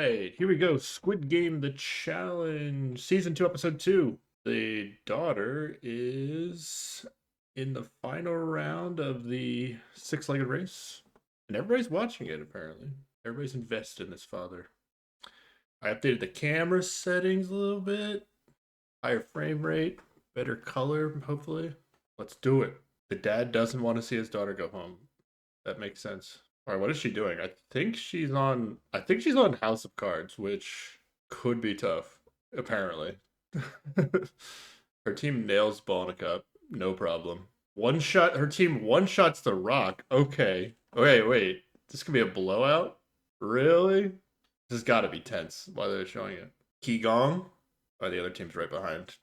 right, here we go. Squid Game: The Challenge, Season 2, Episode 2. The daughter is in the final round of the six-legged race, and everybody's watching it, apparently. Everybody's invested in this father. I updated the camera settings a little bit. Higher frame rate, better color, hopefully. Let's do it. The dad doesn't want to see his daughter go home. That makes sense. All right, what is she doing? I think she's on House of Cards, which could be tough, apparently. Her team nails Bonica, no problem. Her team one shots the rock. Okay. Okay, wait. This could be a blowout? Really? This has got to be tense. Why are they showing it? Qigong? Oh, the other team's right behind.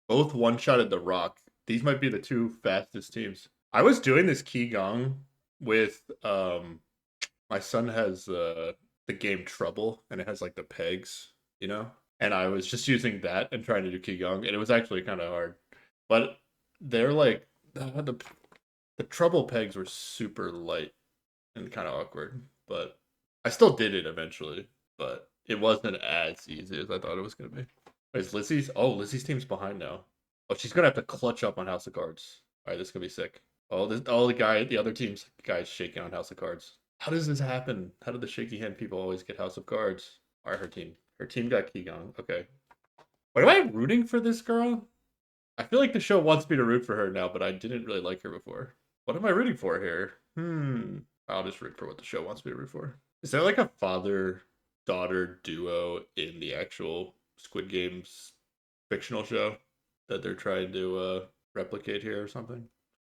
Both one-shotted the rock. These might be the two fastest teams. I was doing this Qigong with my son has the game Trouble, and it has like the pegs, you know? And I was just using that and trying to do Qigong, and it was actually kind of hard. But they're like the Trouble pegs were super light and kind of awkward, but I still did it eventually, but it wasn't as easy as I thought it was going to be. Is Lizzie's team's behind now. Oh, she's going to have to clutch up on House of Cards. All right, this is going to be sick. The other team's guy's shaking on House of Cards. How does this happen? How do the shaky hand people always get House of Cards? All right, her team got Qigong. Okay. Why am I rooting for this girl? I feel like the show wants me to root for her now, but I didn't really like her before. What am I rooting for here? I'll just root for what the show wants me to root for. Is there like a father-daughter duo in the actual Squid Games fictional show that they're trying to replicate here or something?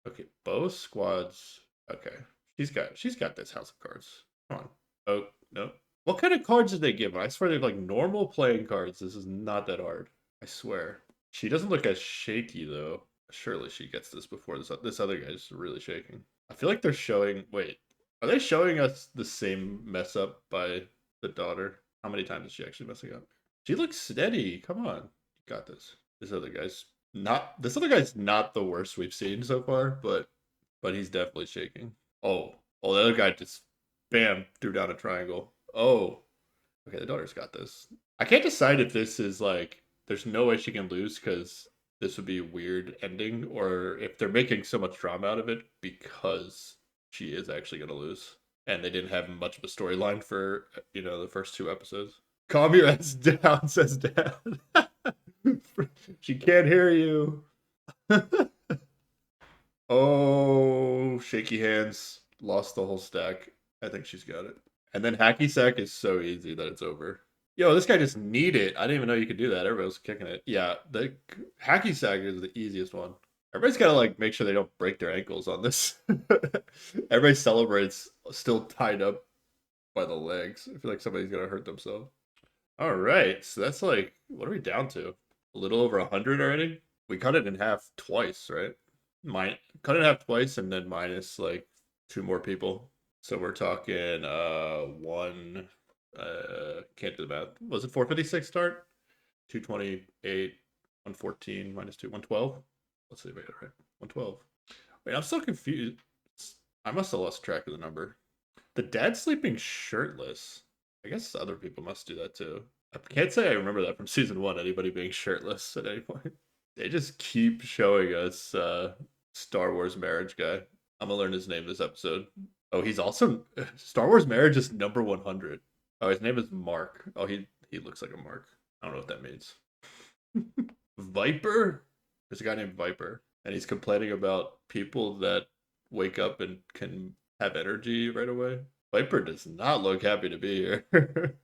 Okay, both squads. Okay, she's got this House of Cards. Come on. Oh no. What kind of cards did they give? I swear they're like normal playing cards. This is not that hard. I swear. She doesn't look as shaky though. Surely she gets this before this other guy's really shaking. I feel like they're showing. Wait, are they showing us the same mess up by the daughter? How many times is she actually messing up? She looks steady. Come on, you got this. This other guy's not the worst we've seen so far, but he's definitely shaking. Oh, the other guy just bam threw down a triangle. Oh, okay, the daughter's got this. I can't decide if this is like there's no way she can lose because this would be a weird ending, or if they're making so much drama out of it because she is actually gonna lose. And they didn't have much of a storyline for the first two episodes. Calm your ass down, says Dad. She can't hear you. Oh, shaky hands. Lost the whole stack. I think she's got it. And then hacky sack is so easy that it's over. Yo, this guy just need it. I didn't even know you could do that. Everybody was kicking it. Yeah, the hacky sack is the easiest one. Everybody's gotta like make sure they don't break their ankles on this. Everybody celebrates still tied up by the legs. I feel like somebody's gonna hurt themselves. All right, so that's like, what are we down to? A little over 100 already. We cut it in half twice, right? Cut it in half twice, and then minus like two more people. So we're talking one. Can't do the math. Was it 456 start? 228, 114 minus two, 112. Let's see if I got it right. 112. Wait, I'm still confused. I must have lost track of the number. The dad sleeping shirtless. I guess other people must do that too. I can't say I remember that from season one, anybody being shirtless at any point. They just keep showing us Star Wars marriage guy. I'm gonna learn his name this episode. Oh, he's also Star Wars marriage is number 100. Oh, his name is Mark. Oh, he looks like a Mark. I don't know what that means. Viper? There's a guy named Viper, and he's complaining about people that wake up and can have energy right away. Viper does not look happy to be here.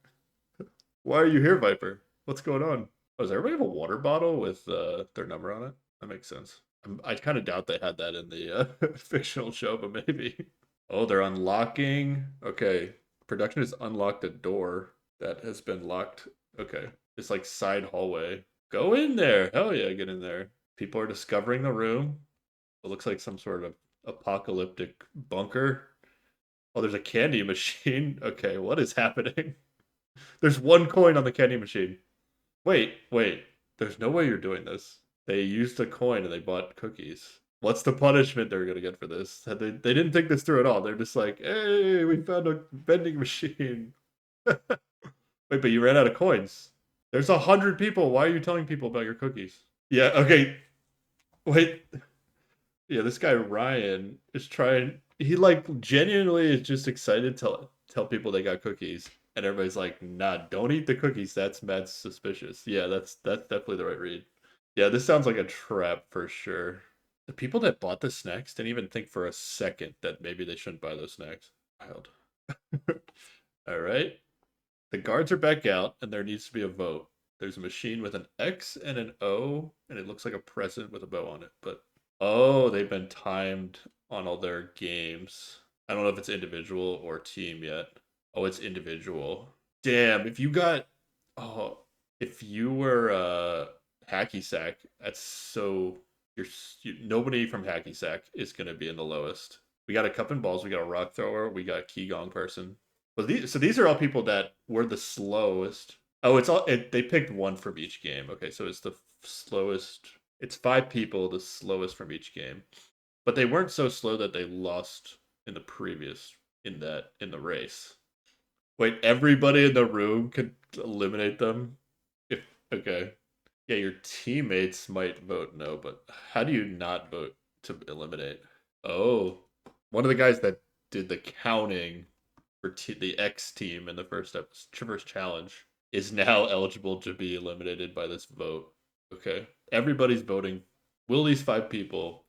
Why are you here, Viper? What's going on? Oh, does everybody have a water bottle with their number on it? That makes sense. I kind of doubt they had that in the fictional show, but maybe. Oh, they're unlocking. Okay. Production has unlocked a door that has been locked. Okay. It's like side hallway. Go in there. Hell yeah, get in there. People are discovering the room. It looks like some sort of apocalyptic bunker. Oh, there's a candy machine. Okay, what is happening? There's one coin on the candy machine. Wait. There's no way you're doing this. They used a coin and they bought cookies. What's the punishment they're gonna get for this? They didn't think this through at all. They're just like, hey, we found a vending machine. Wait, but you ran out of coins. There's 100 people. Why are you telling people about your cookies? Yeah, okay. Wait. Yeah, this guy Ryan is trying. He like genuinely is just excited to tell people they got cookies, and everybody's like, "Nah, don't eat the cookies. That's mad suspicious." Yeah, that's definitely the right read. Yeah, this sounds like a trap for sure. The people that bought the snacks didn't even think for a second that maybe they shouldn't buy those snacks. Wild. All right. The guards are back out, and there needs to be a vote. There's a machine with an X and an O, and it looks like a present with a bow on it. But oh, they've been timed on all their games. I don't know if it's individual or team yet. Oh, it's individual. Damn, if you got oh, if you were hacky sack, that's so nobody from hacky sack is gonna be in the lowest. We got a cup and balls, we got a rock thrower, we got key gong person. But these are all people that were the slowest. Oh, they picked one from each game. Okay, so it's the slowest. It's 5 people, the slowest from each game. But they weren't so slow that they lost in the previous in the race. Wait, everybody in the room could eliminate them? If okay. Yeah, your teammates might vote no, but how do you not vote to eliminate? Oh, one of the guys that did the counting for the X team in the first challenge is now eligible to be eliminated by this vote. Okay, everybody's voting. Will these 5 people?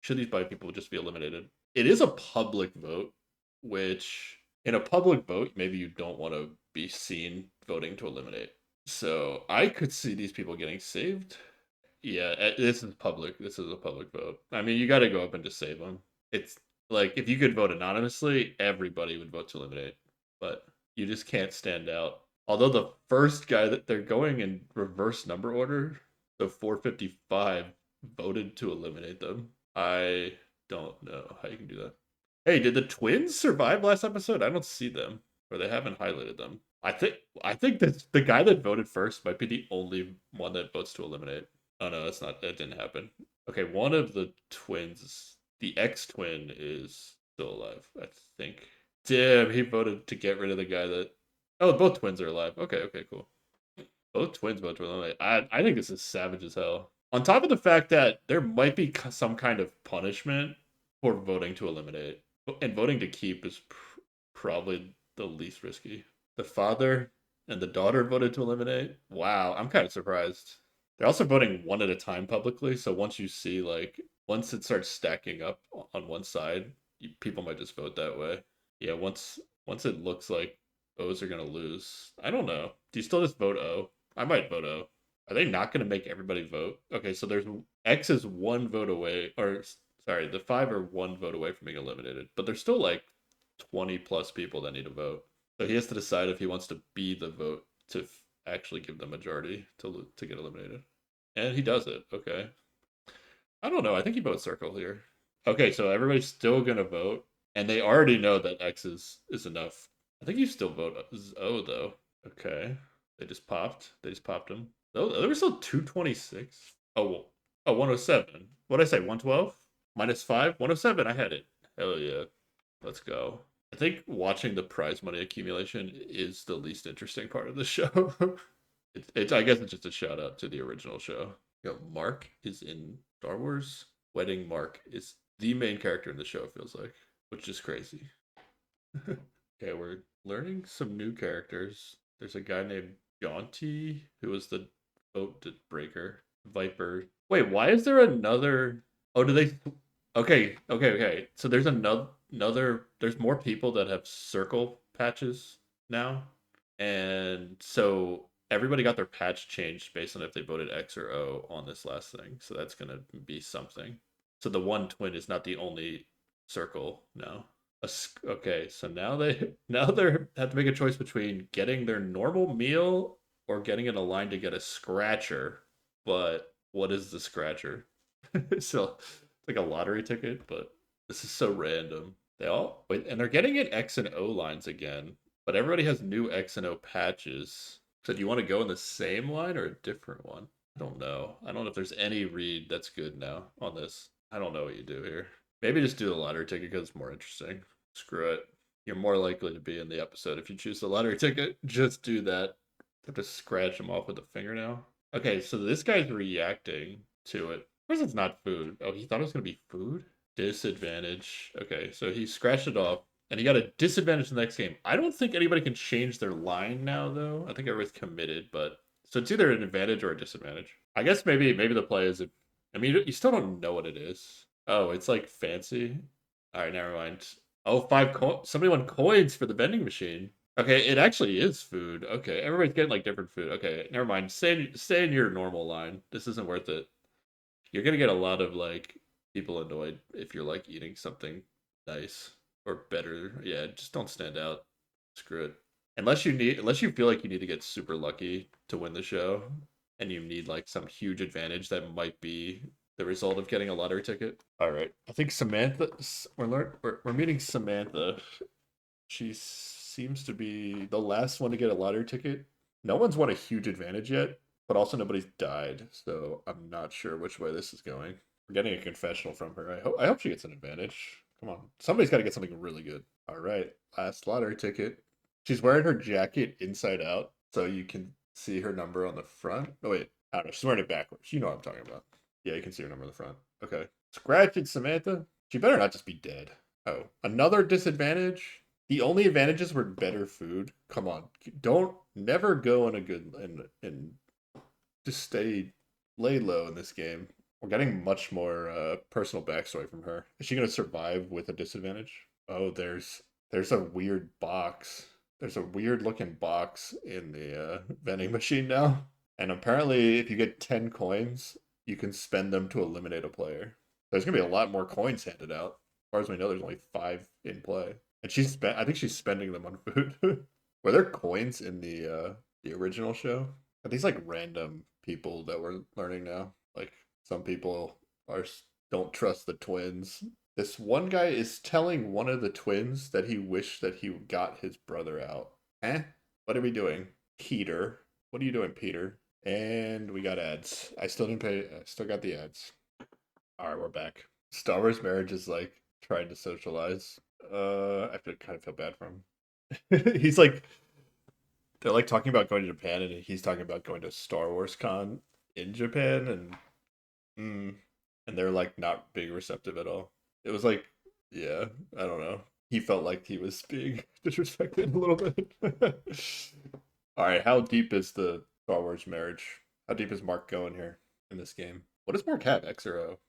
Should these 5 people just be eliminated? It is a public vote, which in a public vote, maybe you don't want to be seen voting to eliminate. So I could see these people getting saved. Yeah, this is public. This is a public vote. I mean, you got to go up and just save them. It's like if you could vote anonymously, everybody would vote to eliminate, but you just can't stand out. Although the first guy that they're going in reverse number order, the 455 voted to eliminate them. I don't know how you can do that. Hey, did the twins survive last episode? I don't see them, or they haven't highlighted them. I think that the guy that voted first might be the only one that votes to eliminate. Oh no, that's not that didn't happen. Okay, one of the twins, the ex twin, is still alive, I think. Damn, he voted to get rid of the guy that. Oh, both twins are alive. Okay, okay, cool. Both twins vote to eliminate. I think this is savage as hell. On top of the fact that there might be some kind of punishment for voting to eliminate, and voting to keep is probably the least risky. The father and the daughter voted to eliminate. Wow, I'm kind of surprised. They're also voting one at a time publicly, so once you see like once it starts stacking up on one side, people might just vote that way. Yeah, once it looks like O's are gonna lose. I don't know. Do you still just vote O? I might vote O. Are they not gonna make everybody vote? Okay, so there's X is one vote away, or sorry, the 5 are one vote away from being eliminated, but there's still like 20 plus people that need to vote. So he has to decide if he wants to be the vote to actually give the majority to get eliminated. And he does it. Okay. I don't know. I think he votes circle here. Okay, so everybody's still gonna vote, and they already know that X is enough. I think you still vote O though. Okay. They just popped. They just popped him. Oh, there was still 226. Oh, oh, 107. What did I say? 112? Minus 5? 107. I had it. Hell yeah. Let's go. I think watching the prize money accumulation is the least interesting part of the show. It's I guess it's just a shout out to the original show. Yo, Mark is in Star Wars. Wedding Mark is the main character in the show, it feels like, which is crazy. Okay, we're learning some new characters. There's a guy named Jaunty who was the boat breaker. Viper. Wait, why is there another? Oh, do they? Okay, okay, okay. So there's another. There's more people that have circle patches now, and so everybody got their patch changed based on if they voted X or O on this last thing. So that's gonna be something. So the one twin is not the only circle now. Okay, so now they have to make a choice between getting their normal meal or getting in a line to get a scratcher. But what is the scratcher? So it's like a lottery ticket, but this is so random. They all wait, and they're getting in X and O lines again, but everybody has new X and O patches. So do you want to go in the same line or a different one? I don't know. I don't know if there's any read that's good now on this. I don't know what you do here. Maybe just do the lottery ticket because it's more interesting. Screw it. You're more likely to be in the episode if you choose the lottery ticket. Just do that. Have to scratch him off with a fingernail. Okay, so this guy's reacting to it. Of course, it's not food. Oh, he thought it was gonna be food. Disadvantage. Okay, so he scratched it off, and he got a disadvantage in the next game. I don't think anybody can change their line now, though. I think everybody's committed, but so it's either an advantage or a disadvantage. I guess maybe the play is if I mean you still don't know what it is. Oh, it's like fancy. All right, never mind. Oh, somebody won coins for the vending machine. Okay, it actually is food. Okay, everybody's getting like different food. Okay, never mind. Stay in your normal line. This isn't worth it. You're gonna get a lot of like people annoyed if you're like eating something nice or better. Yeah, just don't stand out. Screw it. Unless you feel like you need to get super lucky to win the show, and you need like some huge advantage that might be the result of getting a lottery ticket. All right, I think Samantha. We're meeting Samantha. She seems to be the last one to get a lottery ticket. No one's won a huge advantage yet, but also nobody's died, so I'm not sure which way this is going. We're getting a confessional from her. I hope she gets an advantage. Come on. Somebody's got to get something really good. All right. Last lottery ticket. She's wearing her jacket inside out, so you can see her number on the front. Oh, wait. I don't know. She's wearing it backwards. You know what I'm talking about. Yeah, you can see her number on the front. Okay. Scratch it, Samantha. She better not just be dead. Oh, another disadvantage? The only advantages were better food. Come on. Don't never go on a good and just lay low in this game. We're getting much more personal backstory from her. Is she gonna survive with a disadvantage? Oh, there's a weird box. There's a weird looking box in the vending machine now. And apparently, if you get 10 coins, you can spend them to eliminate a player. There's gonna be a lot more coins handed out. As far as we know, there's only 5 in play, and I think she's spending them on food. Were there coins in the original show? Are these like random people that we're learning now? Like some people are don't trust the twins. This one guy is telling one of the twins that he wished that he got his brother out. Eh? What are we doing? Peter. What are you doing, Peter? And we got ads. I still didn't pay. I still got the ads. All right, we're back. Star Wars Marriage is like trying to socialize. Kind of feel bad for him. He's like, they're like talking about going to Japan, and he's talking about going to Star Wars Con in Japan, and they're like not being receptive at all. It was like, yeah, I don't know. He felt like he was being disrespected a little bit. All right, how deep is the Star Wars Marriage? How deep is Mark going here in this game? What does Mark have? X or O?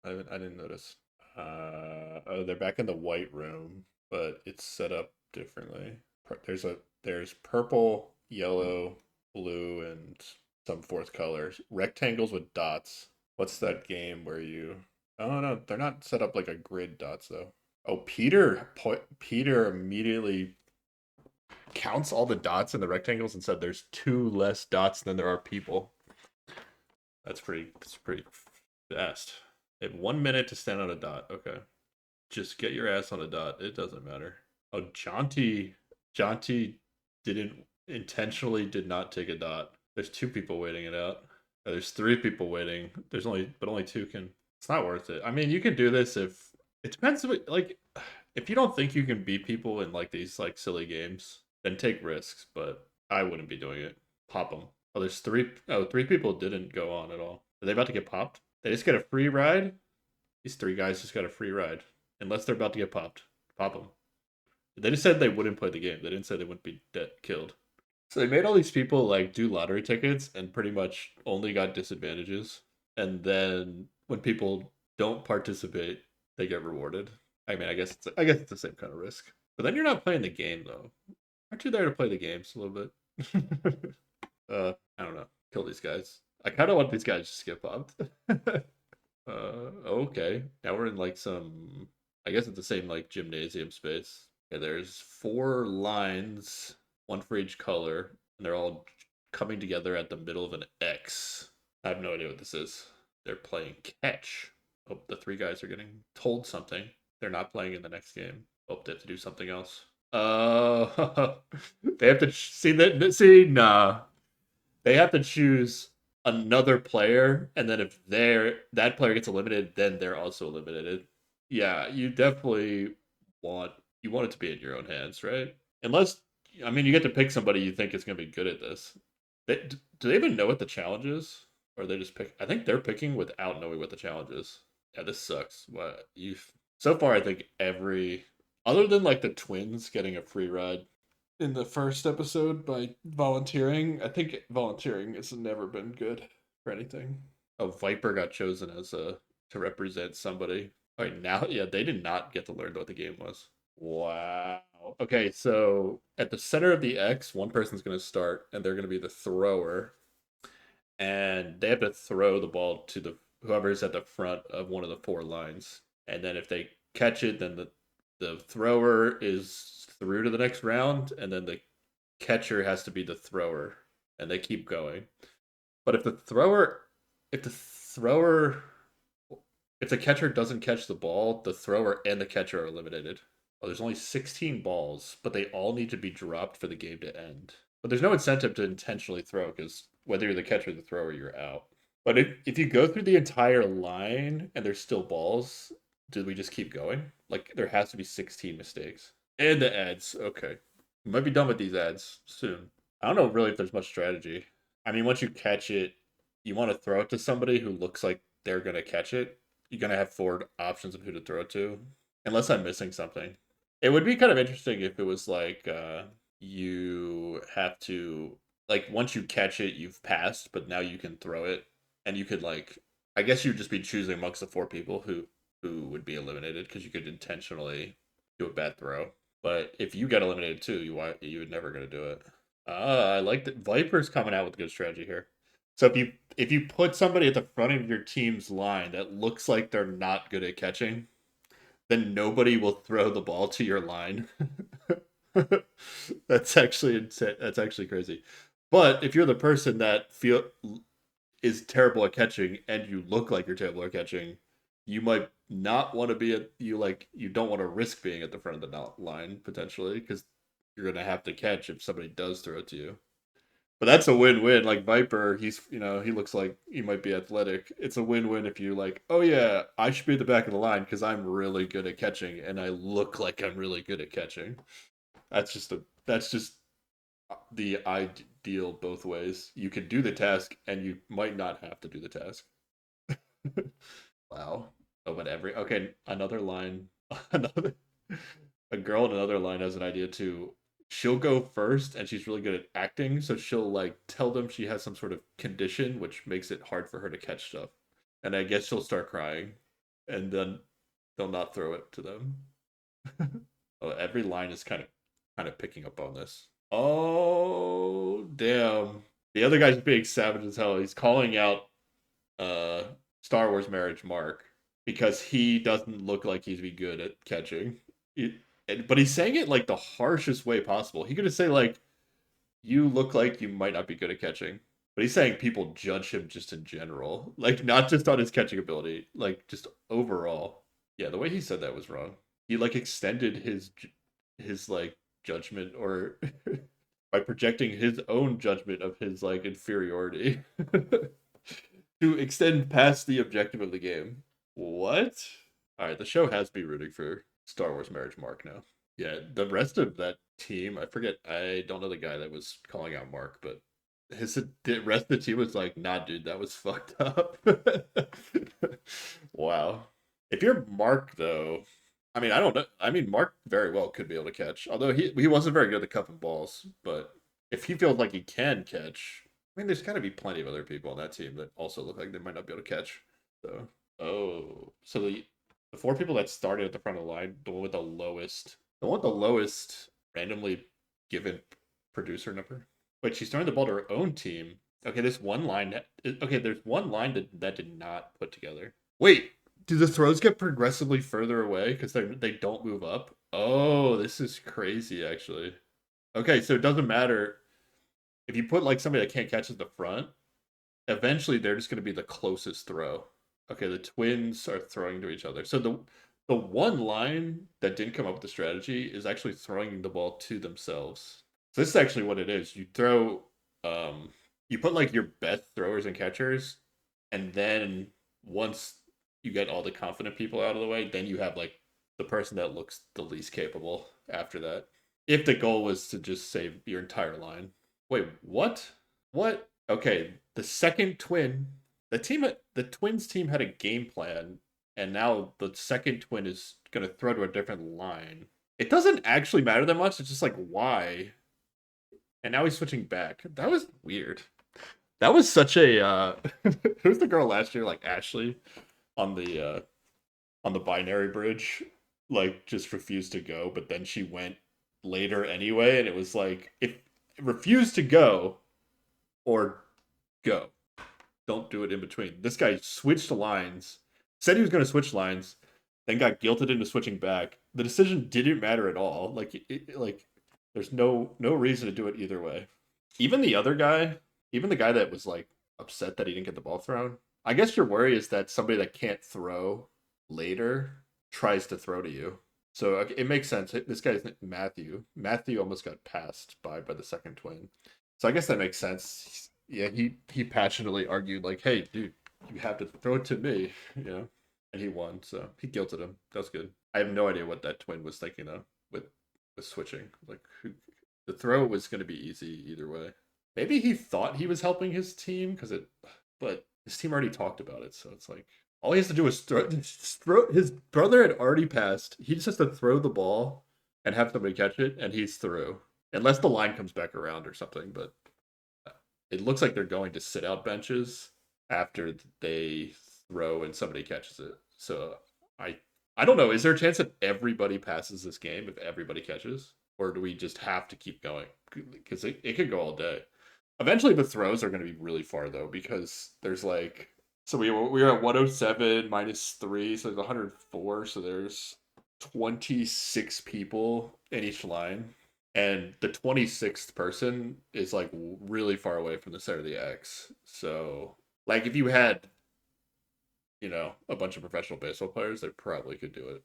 I didn't notice. Oh, they're back in the white room, but it's set up differently. There's purple, yellow, blue, and some fourth colors. Rectangles with dots. What's that game where you? Oh no, they're not set up like a grid dots though. Oh, Peter immediately counts all the dots in the rectangles and said there's 2 less dots than there are people. That's pretty fast. They have 1 minute to stand on a dot. Okay. Just get your ass on a dot. It doesn't matter. Oh, Jaunty did not take a dot. There's 2 people waiting it out. There's 3 people waiting. But only 2 can. It's not worth it. I mean, you can do this if it depends. Like, if you don't think you can beat people in like these like silly games, then take risks. But I wouldn't be doing it. Pop them. Oh, there's 3. Oh, 3 people didn't go on at all. Are they about to get popped? They just get a free ride. These 3 guys just got a free ride. Unless they're about to get popped. Pop them. They just said they wouldn't play the game. They didn't say they wouldn't be killed. So they made all these people like do lottery tickets and pretty much only got disadvantages. And then when people don't participate, they get rewarded. I mean, I guess it's the same kind of risk. But then you're not playing the game though. Aren't you there to play the games a little bit? I don't know. Kill these guys. I kind of want these guys to skip popped. Okay. Now we're in like some. I guess it's the same like gymnasium space. Okay, there's 4 lines, 1 for each color, and they're all coming together at the middle of an X. I have no idea what this is. They're playing catch. Oh, the 3 guys are getting told something. They're not playing in the next game. Oh, they have to do something else. They have to see that. See, nah. They have to choose another player, and then if that player gets eliminated, then they're also eliminated. Yeah, you definitely want you want it to be in your own hands, right? Unless, I mean, you get to pick somebody you think is going to be good at this. Do they even know what the challenge is? Or they just pick? I think they're picking without knowing what the challenge is. Yeah, this sucks. What you've so far, I think every other than like the twins getting a free ride in the first episode by volunteering, I think volunteering has never been good for anything. Oh, Viper got chosen as a to represent somebody. All right, now, yeah, they did not get to learn what the game was. Wow. Okay, so at the center of the X, one person's going to start, and they're going to be the thrower, and they have to throw the ball to the whoever's at the front of one of the four lines. And then if they catch it, then the thrower is through to the next round, and then the catcher has to be the thrower, and they keep going. But if the thrower, if the catcher doesn't catch the ball, the thrower and the catcher are eliminated. Oh, there's only 16 balls, but they all need to be dropped for the game to end. But there's no incentive to intentionally throw because whether you're the catcher or the thrower, you're out. But if you go through the entire line and there's still balls, do we just keep going? Like there has to be 16 mistakes. And the ads. Okay. We might be done with these ads soon. I don't know really if there's much strategy. I mean, once you catch it, you want to throw it to somebody who looks like they're going to catch it. You're going to have four options of who to throw it to, unless I'm missing something. It would be kind of interesting if it was like you have to like once you catch it, you've passed, but now you can throw it, and you could like I guess you'd just be choosing amongst the four people who would be eliminated because you could intentionally do a bad throw. But if you get eliminated too, you would never gonna do it. I like that Viper's coming out with a good strategy here. So if you put somebody at the front of your team's line that looks like they're not good at catching, then nobody will throw the ball to your line. That's actually insane. That's actually crazy. But if you're the person that feel is terrible at catching and you look like you're terrible at catching, you might not want to be at you don't want to risk being at the front of the line potentially because you're gonna have to catch if somebody does throw it to you. But that's a win-win. Like Viper, he looks like he might be athletic. It's a win-win if you like, oh yeah, I should be at the back of the line because I'm really good at catching and I look like I'm really good at catching. That's just the ideal both ways. You can do the task and you might not have to do the task. Wow. Oh, but another line, another a girl in another line has an idea too. She'll go first and she's really good at acting, so she'll like tell them she has some sort of condition which makes it hard for her to catch stuff. And I guess she'll start crying and then they'll not throw it to them. Oh, every line is kind of picking up on this. Oh, damn. The other guy's being savage as hell. He's calling out uh Star Wars Marriage Mark because he doesn't look like he'd be good at catching. But he's saying it like the harshest way possible. He could just say like, "You look like you might not be good at catching," but he's saying people judge him just in general, like not just on his catching ability, like just overall. Yeah, the way he said that was wrong. He like extended his like judgment or by projecting his own judgment of his like inferiority to extend past the objective of the game. What? All right, the show has me rooting for Star Wars Marriage Mark now. Yeah, the rest of that team, I forget. I don't know the guy that was calling out Mark, but the rest of the team was like, "Nah, dude, that was fucked up." Wow. If you're Mark, though, I mean, I don't know. I mean, Mark very well could be able to catch, although he wasn't very good at cupping balls. But if he feels like he can catch, I mean, there's got to be plenty of other people on that team that also look like they might not be able to catch. So, oh, so the four people that started at the front of the line, the one with the lowest randomly given producer number. Wait, she's throwing the ball to her own team. Okay, there's one line that did not put together. Wait, do the throws get progressively further away because they don't move up? Oh, this is crazy actually. Okay, so it doesn't matter if you put like somebody that can't catch at the front. Eventually, they're just going to be the closest throw. Okay, the twins are throwing to each other. So the one line that didn't come up with the strategy is actually throwing the ball to themselves. So this is actually what it is. Um, you put like your best throwers and catchers, and then once you get all the confident people out of the way, then you have like the person that looks the least capable after that. If the goal was to just save your entire line. Wait, what? What? Okay, the second twin, the twins team had a game plan, and now the second twin is gonna throw to a different line. It doesn't actually matter that much. It's just like why? And now he's switching back. That was weird. That was such a who's the girl last year, like Ashley on the binary bridge, like just refused to go, but then she went later anyway, and it was like if refused to go or go. Don't do it in between. This guy switched lines, said he was going to switch lines, then got guilted into switching back. The decision didn't matter at all. Like there's no reason to do it either way. Even the other guy, even the guy that was like upset that he didn't get the ball thrown. I guess your worry is that somebody that can't throw later tries to throw to you. So it makes sense. This guy's Matthew. Matthew almost got passed by the second twin. So I guess that makes sense. Yeah, he passionately argued like, "Hey, dude, you have to throw it to me," you know, and he won. So he guilted him. That's good. I have no idea what that twin was thinking though with switching. Like, the throw was going to be easy either way. Maybe he thought he was helping his team but his team already talked about it. So it's like all he has to do is throw. His brother had already passed. He just has to throw the ball and have somebody catch it, and he's through. Unless the line comes back around or something, but it looks like they're going to sit out benches after they throw and somebody catches it. So I don't know. Is there a chance that everybody passes this game if everybody catches, or do we just have to keep going? Because it could go all day. Eventually, the throws are going to be really far though, because there's like so we were at 107 minus 3, so there's 104. So there's 26 people in each line, and the 26th person is like really far away from the center of the X. So like if you had a bunch of professional baseball players, they probably could do it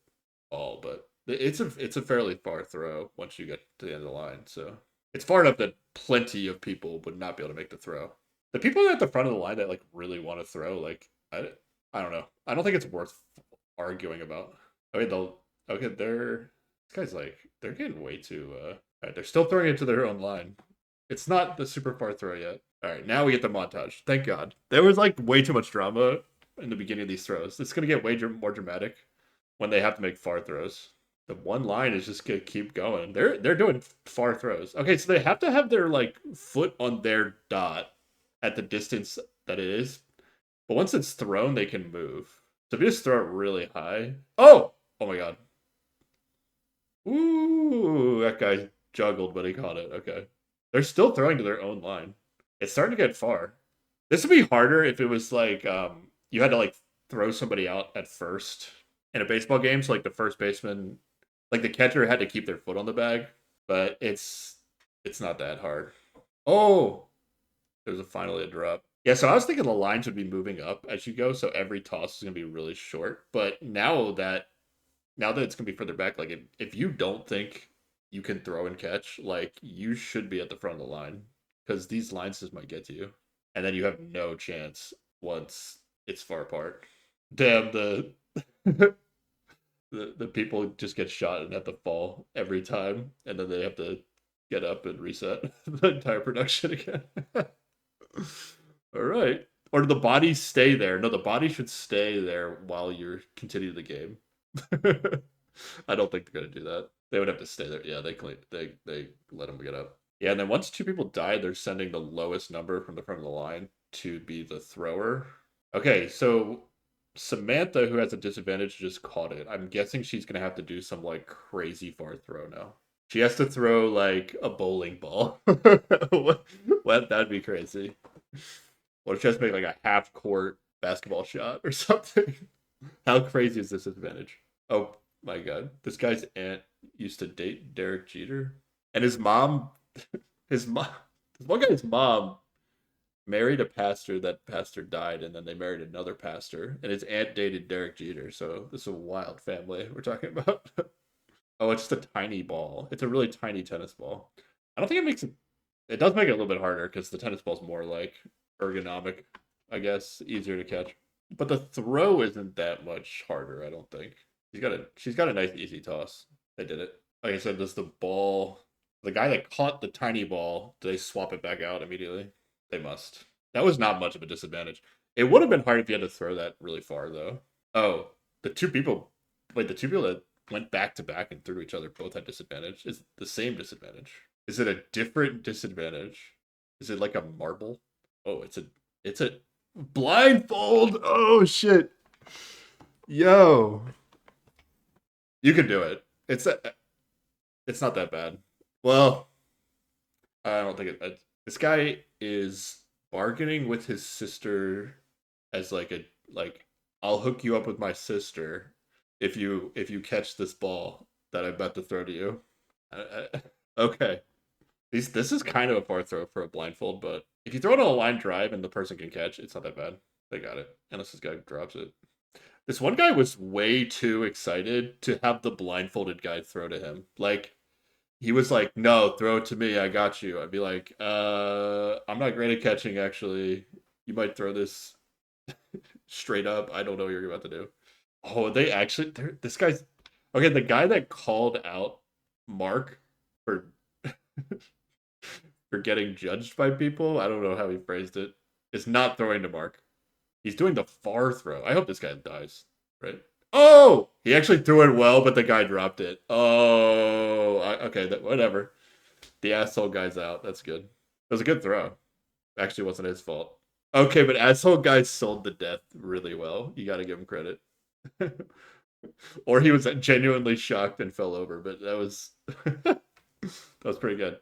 all, but it's a fairly far throw once you get to the end of the line. So it's far enough that plenty of people would not be able to make the throw. The people at the front of the line that like really want to throw, like I don't know. I don't think it's worth arguing about. Okay, this guy's like they're getting way too right, they're still throwing it to their own line. It's not the super far throw yet. All right, now we get the montage. Thank God. There was like way too much drama in the beginning of these throws. It's gonna get way more dramatic when they have to make far throws. The one line is just gonna keep going. They're doing far throws. Okay, so they have to have their like foot on their dot at the distance that it is. But once it's thrown, they can move. So if you just throw it really high. Oh! Oh my god. Ooh, that guy juggled, but he caught it. Okay. They're still throwing to their own line. It's starting to get far. This would be harder if it was like you had to like throw somebody out at first in a baseball game. So like the first baseman, like the catcher had to keep their foot on the bag, but it's not that hard. Oh, there's finally a drop. Yeah, so I was thinking the lines would be moving up as you go, so every toss is gonna be really short. But now that it's gonna be further back, like if you don't think you can throw and catch, like you should be at the front of the line because these lines just might get to you, and then you have no chance once it's far apart. Damn the people just get shot and have to fall every time, and then they have to get up and reset the entire production again. All right. Or do the bodies stay there? No, the body should stay there while you're continuing the game. I don't think they're gonna do that. They would have to stay there. Yeah, they let them get up. Yeah, and then once two people die, they're sending the lowest number from the front of the line to be the thrower. Okay, so Samantha, who has a disadvantage, just caught it. I'm guessing she's gonna have to do some like crazy far throw now. She has to throw like a bowling ball. What? That'd be crazy. What if she has to make like a half court basketball shot or something? How crazy is this advantage? Oh my god. This guy's aunt used to date Derek Jeter. And his mom his mom this one guy's mom married a pastor. That pastor died, and then they married another pastor, and his aunt dated Derek Jeter. So this is a wild family we're talking about. Oh, it's just a tiny ball. It's a really tiny tennis ball. I don't think it makes it. It does make it a little bit harder because the tennis ball's more like ergonomic, I guess, easier to catch. But the throw isn't that much harder, I don't think. She's got a nice easy toss. They did it. Like I said, does the ball the guy that caught the tiny ball, do they swap it back out immediately? They must. That was not much of a disadvantage. It would have been hard if you had to throw that really far though. Oh, the two people the two people that went back to back and threw to each other both had disadvantage. It's the same disadvantage. Is it a different disadvantage? Is it like a marble? Oh, it's a blindfold. Oh shit. Yo. You can do it. It's not that bad. Well, I don't think this guy is bargaining with his sister as like I'll hook you up with my sister if you catch this ball that I'm about to throw to you. Okay. This is kind of a far throw for a blindfold, but if you throw it on a line drive and the person can catch, it's not that bad. They got it. Unless this guy drops it. This one guy was way too excited to have the blindfolded guy throw to him. Like, he was like, "No, throw it to me. I got you." I'd be like, I'm not great at catching, actually. You might throw this straight up. I don't know what you're about to do." Oh, this guy's okay. The guy that called out Mark for for getting judged by people, I don't know how he phrased it, is not throwing to Mark. He's doing the far throw. I hope this guy dies, right? Oh, he actually threw it well, but the guy dropped it. Oh, okay, whatever. The asshole guy's out. That's good. It was a good throw. Actually, wasn't his fault. Okay, but asshole guy sold the death really well. You got to give him credit. Or he was genuinely shocked and fell over, but that was that was pretty good.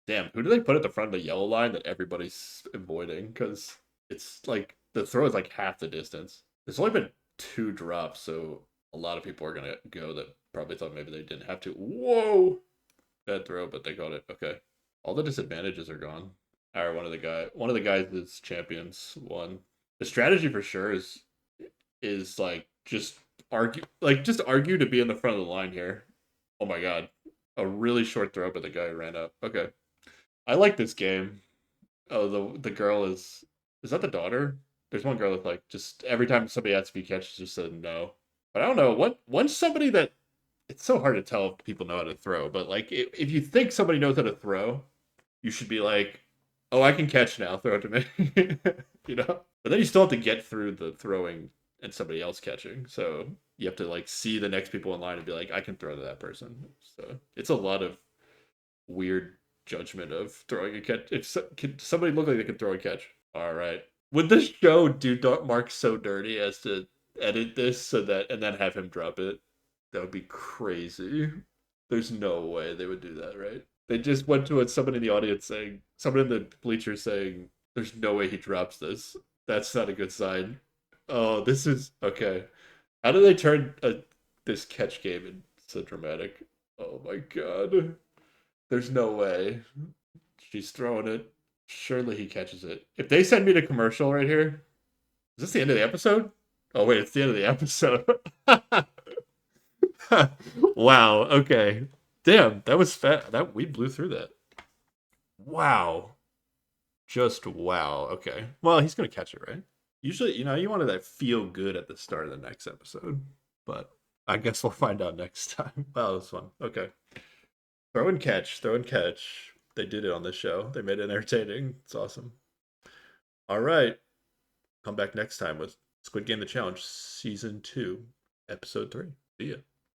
Damn, who do they put at the front of the yellow line that everybody's avoiding? Because it's like the throw is like half the distance. There's only been 2 drops, so a lot of people are gonna go that probably thought maybe they didn't have to. Whoa, bad throw, but they got it. Okay, all the disadvantages are gone. Or one of the guys that's champions won. The strategy for sure is like just argue to be in the front of the line here. Oh my god, a really short throw, but the guy ran up. Okay, I like this game. Oh, the girl is that the daughter? There's one girl that like just every time somebody asks if you catch, just said no. But I don't know what once somebody that it's so hard to tell if people know how to throw. But like if you think somebody knows how to throw, you should be like, oh, I can catch now. Throw it to me, you know. But then you still have to get through the throwing and somebody else catching. So you have to like see the next people in line and be like, I can throw to that person. So it's a lot of weird judgment of throwing a catch. Can somebody look like they can throw a catch? All right. Would the show do Mark so dirty as to edit this so that and then have him drop it? That would be crazy. There's no way they would do that, right? They just went to someone in the audience saying, someone in the bleachers saying, "There's no way he drops this. That's not a good sign." Oh, this is okay. How do they turn this catch game into so dramatic? Oh my god. There's no way. She's throwing it. Surely he catches it. If they send me to commercial right here, is this the end of the episode? Oh wait, it's the end of the episode. Wow. Okay. Damn, that was fast. That we blew through that. Wow. Just wow. Okay. Well, he's gonna catch it, right? Usually, you wanted that feel good at the start of the next episode, but I guess we'll find out next time. Wow, this fun. Okay. Throw and catch. Throw and catch. They did it on this show. They made it entertaining. It's awesome. All right. Come back next time with Squid Game The Challenge Season 2, Episode 3. See ya.